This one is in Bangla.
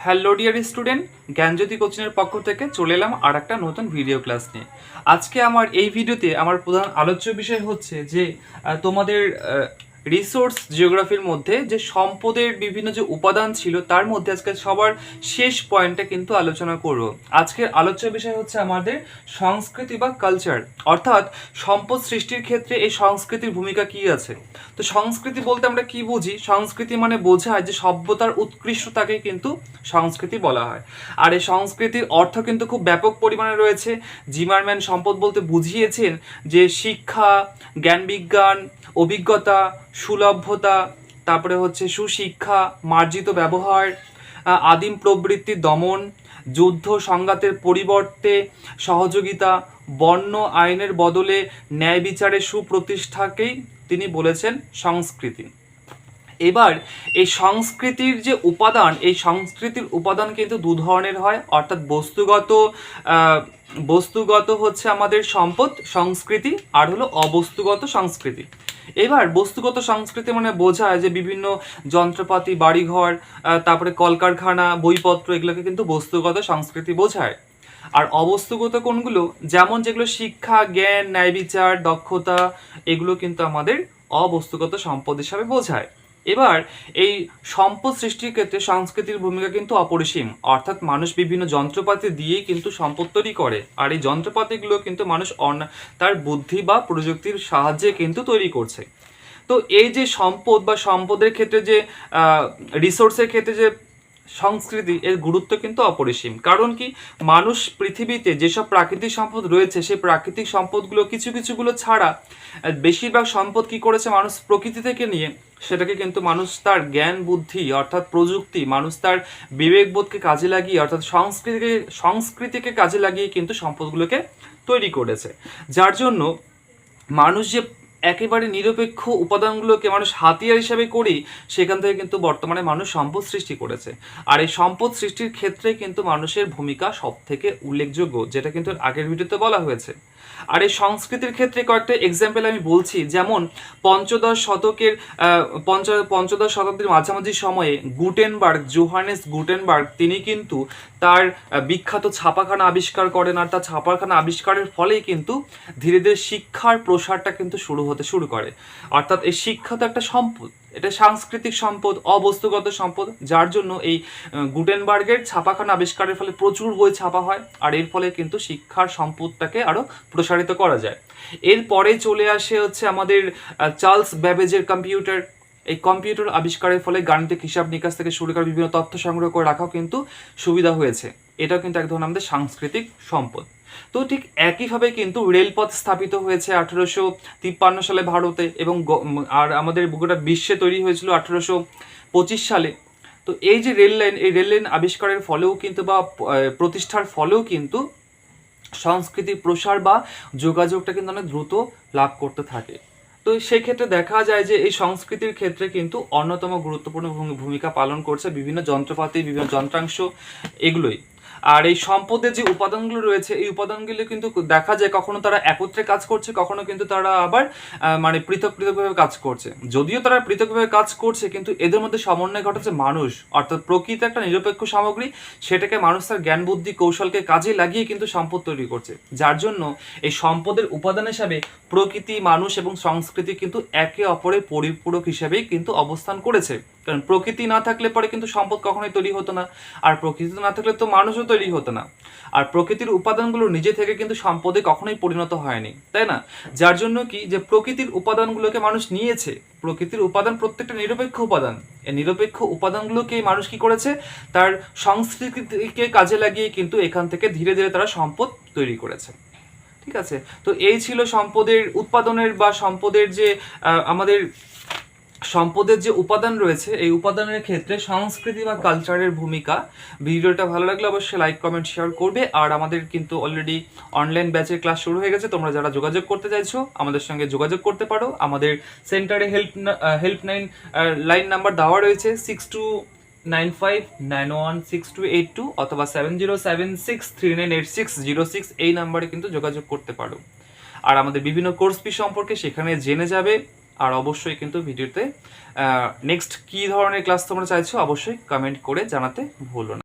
হ্যালো ডিয়ার স্টুডেন্ট, জ্ঞানজ্যোতি কোচিংয়ের পক্ষ থেকে চলে এলাম আর একটা নতুন ভিডিও ক্লাস নিয়ে। আজকে আমার এই ভিডিওতে আমার প্রধান আলোচ্য বিষয় হচ্ছে যে তোমাদের রিসোর্স জিওগ্রাফির মধ্যে যে সম্পদের বিভিন্ন যে উপাদান ছিল তার মধ্যে আজকে সবার শেষ পয়েন্টটা কিন্তু আলোচনা করব। আজকের আলোচ্য বিষয় হচ্ছে আমাদের সংস্কৃতি বা কালচার, অর্থাৎ সম্পদ সৃষ্টির ক্ষেত্রে এই সংস্কৃতির ভূমিকা কি আছে। তো সংস্কৃতি বলতে আমরা কি বুঝি? সংস্কৃতি মানে বোঝায় যে সভ্যতার উৎকৃষ্টতাকে কিন্তু সংস্কৃতি বলা হয়। আর এই সংস্কৃতির অর্থ কিন্তু খুব ব্যাপক পরিমাণে রয়েছে। জিমারম্যান সম্পদ বলতে বুঝিয়েছেন যে শিক্ষা, জ্ঞান বিজ্ঞান, অভিজ্ঞতা, সুলভ্যতা, তারপরে হচ্ছে সুশিক্ষা, মার্জিত ব্যবহার, আদিম প্রবৃত্তির দমন, যুদ্ধ সংঘাতের পরিবর্তে সহযোগিতা, বর্ণ আইনের বদলে ন্যায় বিচারের সুপ্রতিষ্ঠাকেই তিনি বলেছেন সংস্কৃতি। এবার এই সংস্কৃতির যে উপাদান, এই সংস্কৃতির উপাদান কিন্তু দু ধরনের হয়, অর্থাৎ বস্তুগত হচ্ছে আমাদের সম্পদ সংস্কৃতি, আর হলো অবস্তুগত সংস্কৃতি। এবার বস্তুগত সংস্কৃতি মানে বোঝায় যে বিভিন্ন যন্ত্রপাতি, বাড়িঘর, তারপরে কলকারখানা, বইপত্র, এগুলোকে কিন্তু বস্তুগত সংস্কৃতি বোঝায়। আর অবস্তুগত কোনগুলো, যেমন যেগুলো শিক্ষা, জ্ঞান, ন্যায় বিচার, দক্ষতা, এগুলো কিন্তু আমাদের অবস্তুগত সম্পদ হিসাবে বোঝায়। এবার এই সম্পদ সৃষ্টির ক্ষেত্রে সংস্কৃতির ভূমিকা কিন্তু অপরিসীম, অর্থাৎ মানুষ বিভিন্ন যন্ত্রপাতি দিয়েই কিন্তু সম্পদ তৈরি করে, আর এই যন্ত্রপাতিগুলো কিন্তু মানুষ তার বুদ্ধি বা প্রযুক্তির সাহায্যে কিন্তু তৈরি করছে। তো এই যে সম্পদ বা সম্পদের ক্ষেত্রে যে রিসোর্সের ক্ষেত্রে যে সংস্কৃতি, এর গুরুত্ব কিন্তু অপরিসীম। কারণ কি, মানুষ পৃথিবীতে যেসব প্রাকৃতিক সম্পদ রয়েছে সেই প্রাকৃতিক সম্পদগুলো কিছুগুলো ছাড়া বেশিরভাগ সম্পদ কি করেছে মানুষ প্রকৃতি থেকে নিয়ে, সেটাকে কিন্তু মানুষ তার জ্ঞান বুদ্ধি অর্থাৎ প্রযুক্তি, মানুষ তার বিবেকবোধকে কাজে লাগিয়ে অর্থাৎ সংস্কৃতিকে কাজে লাগিয়ে কিন্তু সম্পদগুলোকে তৈরি করেছে। যার জন্য মানুষ যে একেবারে নিরপেক্ষ উপাদানগুলোকে মানুষ হাতিয়ার হিসাবে করি, সেখান থেকে কিন্তু বর্তমানে মানুষ সম্পদ সৃষ্টি করেছে। আর এই সম্পদ সৃষ্টির ক্ষেত্রে কিন্তু মানুষের ভূমিকা সব থেকে উল্লেখযোগ্য, যেটা কিন্তু আগের ভিডিওতে বলা হয়েছে। আর এই সংস্কৃতির ক্ষেত্রে কয়েকটা এক্সাম্পল আমি বলছি, যেমন পঞ্চদশ শতাব্দীর মাঝামাঝি সময়ে জোহানেস গুটেনবার্গ তিনি কিন্তু তার বিখ্যাত ছাপাখানা আবিষ্কার করেন। আর তার ছাপাখানা আবিষ্কারের ফলেই কিন্তু ধীরে ধীরে শিক্ষার প্রসারটা কিন্তু হতে শুরু করে। অর্থাৎ এই শিক্ষা তো একটা সম্পদ, এটা সাংস্কৃতিক সম্পদ, অবস্তুগত সম্পদ, যার জন্য এই গুটেনবার্গের ছাপাখানা আবিষ্কারের ফলে প্রচুর বই ছাপা হয়, আর এর ফলে কিন্তু শিক্ষার সম্পদটাকে আরও প্রসারিত করা যায়। এরপরে চলে আসে হচ্ছে আমাদের চার্লস ব্যাবেজের কম্পিউটার। এই কম্পিউটার আবিষ্কারের ফলে গাণিতিক হিসাব নিকাশ থেকে শুরু করে বিভিন্ন তথ্য সংগ্রহ করে রাখাও কিন্তু সুবিধা হয়েছে। এটাও কিন্তু এক ধরনের আমাদের সাংস্কৃতিক সম্পদ। তো ঠিক একইভাবে কিন্তু রেলপথ স্থাপিত হয়েছে 1853 সালে ভারতে, এবং আর আমাদের গোটা বিশ্বে তৈরি হয়েছিল 1825 সালে। তো এই যে রেল লাইন আবিষ্কারের ফলেও কিন্তু বা প্রতিষ্ঠার ফলেও কিন্তু সংস্কৃতির প্রসার বা যোগাযোগটা কিন্তু অনেক দ্রুত লাভ করতে থাকে। তো সেই ক্ষেত্রে দেখা যায় যে এই সংস্কৃতির ক্ষেত্রে কিন্তু অন্যতম গুরুত্বপূর্ণ ভূমিকা পালন করছে বিভিন্ন যন্ত্রপাতি, বিভিন্ন যন্ত্রাংশ, এগুলোই। আর এই সম্পদের যে উপাদানগুলো রয়েছে, এই উপাদানগুলো কিন্তু দেখা যায় কখনো তারা একত্রে কাজ করছে, কখনো কিন্তু তারা আবার মানে পৃথকভাবে কাজ করছে। যদিও তারা পৃথকভাবে কাজ করছে, কিন্তু এদের মধ্যে সমন্বয় ঘটাচ্ছে মানুষ, অর্থাৎ প্রকৃতি একটা নিরপেক্ষ সামগ্রী, সেটাকে মানুষ তার জ্ঞান বুদ্ধি কৌশলকে কাজে লাগিয়ে কিন্তু সম্পদ তৈরি করছে। যার জন্য এই সম্পদের উপাদান হিসাবে প্রকৃতি, মানুষ এবং সংস্কৃতি কিন্তু একে অপরের পরিপূরক হিসেবেই কিন্তু অবস্থান করেছে। কারণ প্রকৃতি না থাকলে পরে কিন্তু সম্পদ কখনোই তৈরি হতো না, আর প্রকৃতি না থাকলে তো মানুষও তৈরি হতো না। আর প্রকৃতির উপাদানগুলো নিজে থেকে কিন্তু সম্পদে কখনোই পরিণত হয়নি, তাই না? যার জন্য কি, যে প্রকৃতির উপাদানগুলোকে মানুষ নিয়েছে, প্রকৃতির উপাদান প্রত্যেকটা নিরপেক্ষ উপাদান, এই নিরপেক্ষ উপাদানগুলোকে মানুষ কি করেছে, তার সংস্কৃতিকে কাজে লাগিয়ে কিন্তু এখান থেকে ধীরে ধীরে তারা সম্পদ তৈরি করেছে। ঠিক আছে, তো এই ছিল সম্পদের উৎপাদনের বা সম্পদের যে আমাদের সম্পদের যে উপাদান রয়েছে, এই উপাদানের ক্ষেত্রে সংস্কৃতি বা কালচারের ভূমিকা। ভিডিওটা ভালো লাগলে অবশ্যই লাইক, কমেন্ট, শেয়ার করবে। আর আমাদের কিন্তু অলরেডি অনলাইন ব্যাচের ক্লাস শুরু হয়ে গেছে। তোমরা যারা যোগাযোগ করতে চাইছো আমাদের সঙ্গে যোগাযোগ করতে পারো। আমাদের সেন্টারে হেল্পলাইন লাইন নাম্বার দেওয়া রয়েছে 6295916282 অথবা 7076398606, এই নাম্বারে কিন্তু যোগাযোগ করতে পারো। আর আমাদের বিভিন্ন কোর্স ফি সম্পর্কে সেখানে জেনে যাবে। আর অবশ্যই কিন্তু ভিডিওতে নেক্সট কী ধরনের ক্লাস তোমরা চাইছো অবশ্যই কমেন্ট করে জানাতে ভুলো না।